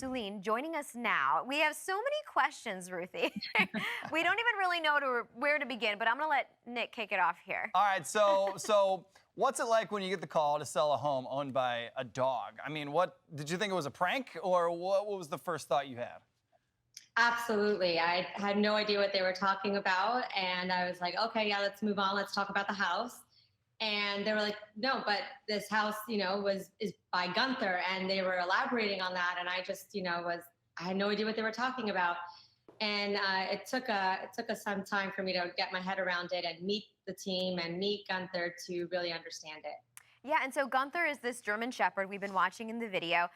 Assouline joining us now. We have so many questions, Ruthie. We don't even really know where to begin, but I'm going to let Nick kick it off here. All right, so what's it like when you get the call to sell a home owned by a dog? I mean, what did you think it was a prank, or what was the first thought you had? Absolutely. I had no idea what they were talking about. And I was like, okay, yeah, let's move on. Let's talk about the house. And they were like, no, but this house, is by Gunther. And they were elaborating on that. And I just, I had no idea what they were talking about. And it took us some time for me to get my head around it and meet the team and meet Gunther to really understand it. Yeah, and so Gunther is this German Shepherd we've been watching in the video.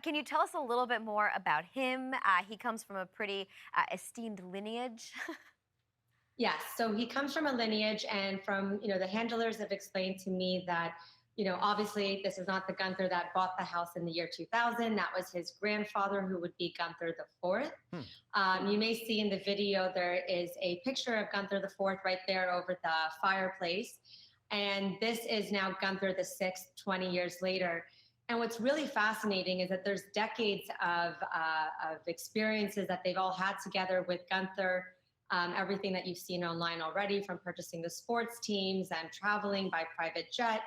Can you tell us a little bit more about him? He comes from a pretty esteemed lineage. Yes, so he comes from a lineage, and from, the handlers have explained to me that, obviously this is not the Gunther that bought the house in the year 2000. That was his grandfather, who would be Gunther the Fourth. You may see in the video there is a picture of Gunther the Fourth right there over the fireplace. And this is now Gunther the Sixth, 20 years later. And what's really fascinating is that there's decades of experiences that they've all had together with Gunther. Everything that you've seen online already, from purchasing the sports teams and traveling by private jet.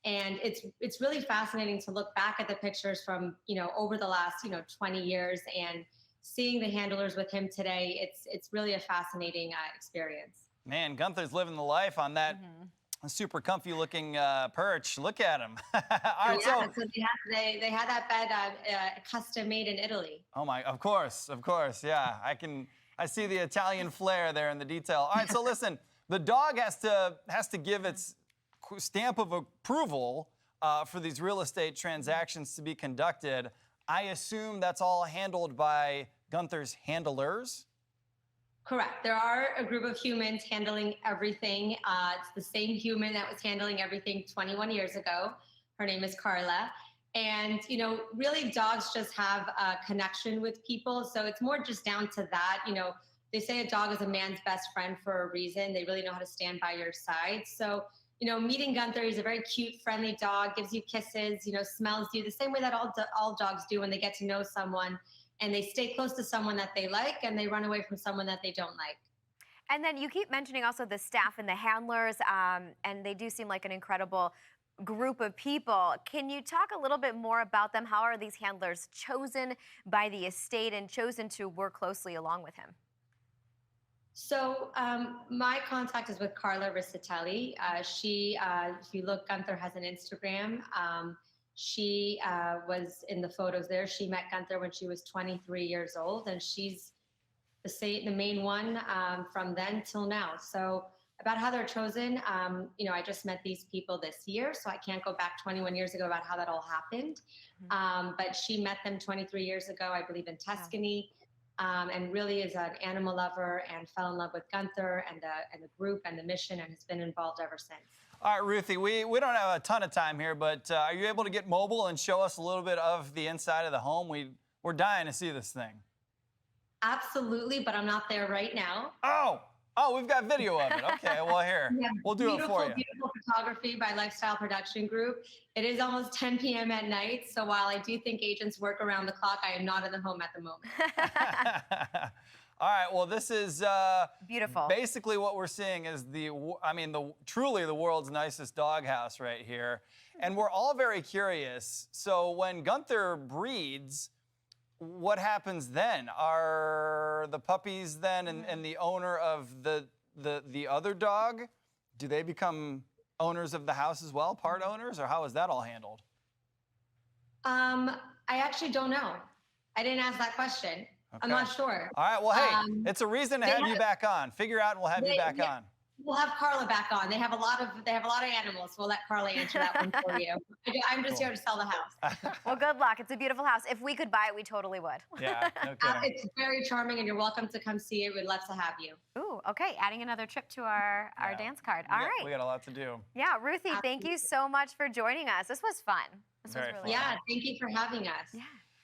And it's really fascinating to look back at the pictures from, over the last, 20 years, and seeing the handlers with him today. It's really a fascinating experience. Man, Gunther's living the life on that super comfy looking perch. Look at him. All right, yeah, so they had that bed custom made in Italy. Oh my, of course, yeah. I see the Italian flair there in the detail. All right, so listen, the dog has to give its stamp of approval for these real estate transactions to be conducted. I assume that's all handled by Gunther's handlers? Correct. There are a group of humans handling everything. It's the same human that was handling everything 21 years ago. Her name is Carla. And, really dogs just have a connection with people. So it's more just down to that. They say a dog is a man's best friend for a reason. They really know how to stand by your side. So, meeting Gunther, he's a very cute, friendly dog, gives you kisses, smells you the same way that all dogs do when they get to know someone. And they stay close to someone that they like, and they run away from someone that they don't like. And then you keep mentioning also the staff and the handlers, and they do seem like an incredible group of people. Can you talk a little bit more about them? How are these handlers chosen by the estate and chosen to work closely along with him? So my contact is with Carla Riccitelli. She, if you look, Gunther has an Instagram. She was in the photos there. She met Gunther when she was 23 years old, and she's the main one from then till now. So about how they're chosen, I just met these people this year, so I can't go back 21 years ago about how that all happened. But she met them 23 years ago, I believe, in Tuscany, and really is an animal lover and fell in love with Gunther and the group and the mission, and has been involved ever since. All right, Ruthie, we don't have a ton of time here, but are you able to get mobile and show us a little bit of the inside of the home? We're dying to see this thing. Absolutely, but I'm not there right now. Oh, we've got video of it. Okay, well, here, we'll do it for you. Beautiful photography by Lifestyle Production Group. It is almost 10 p.m. at night, so while I do think agents work around the clock, I am not in the home at the moment. All right, well, this is beautiful. Basically, what we're seeing is truly the world's nicest doghouse right here. And we're all very curious. So when Gunther breeds, what happens then? Are the puppies then and the owner of the other dog, do they become owners of the house as well, part owners, or how is that all handled? I actually don't know. I didn't ask that question. Okay. I'm not sure. All right, well, hey, it's a reason to have you back on. Figure out and we'll have you back on. We'll have Carla back on. They have a lot of animals. We'll let Carla answer that one for you. I'm just here to sell the house. Well, good luck. It's a beautiful house. If we could buy it, we totally would. Yeah, no kidding. It's very charming, and you're welcome to come see it. We'd love to have you. Ooh, okay. Adding another trip to our dance card. All right. We got a lot to do. Yeah, Ruthie, thank you so much for joining us. This was fun. This was really fun. Yeah, thank you for having us. Yeah.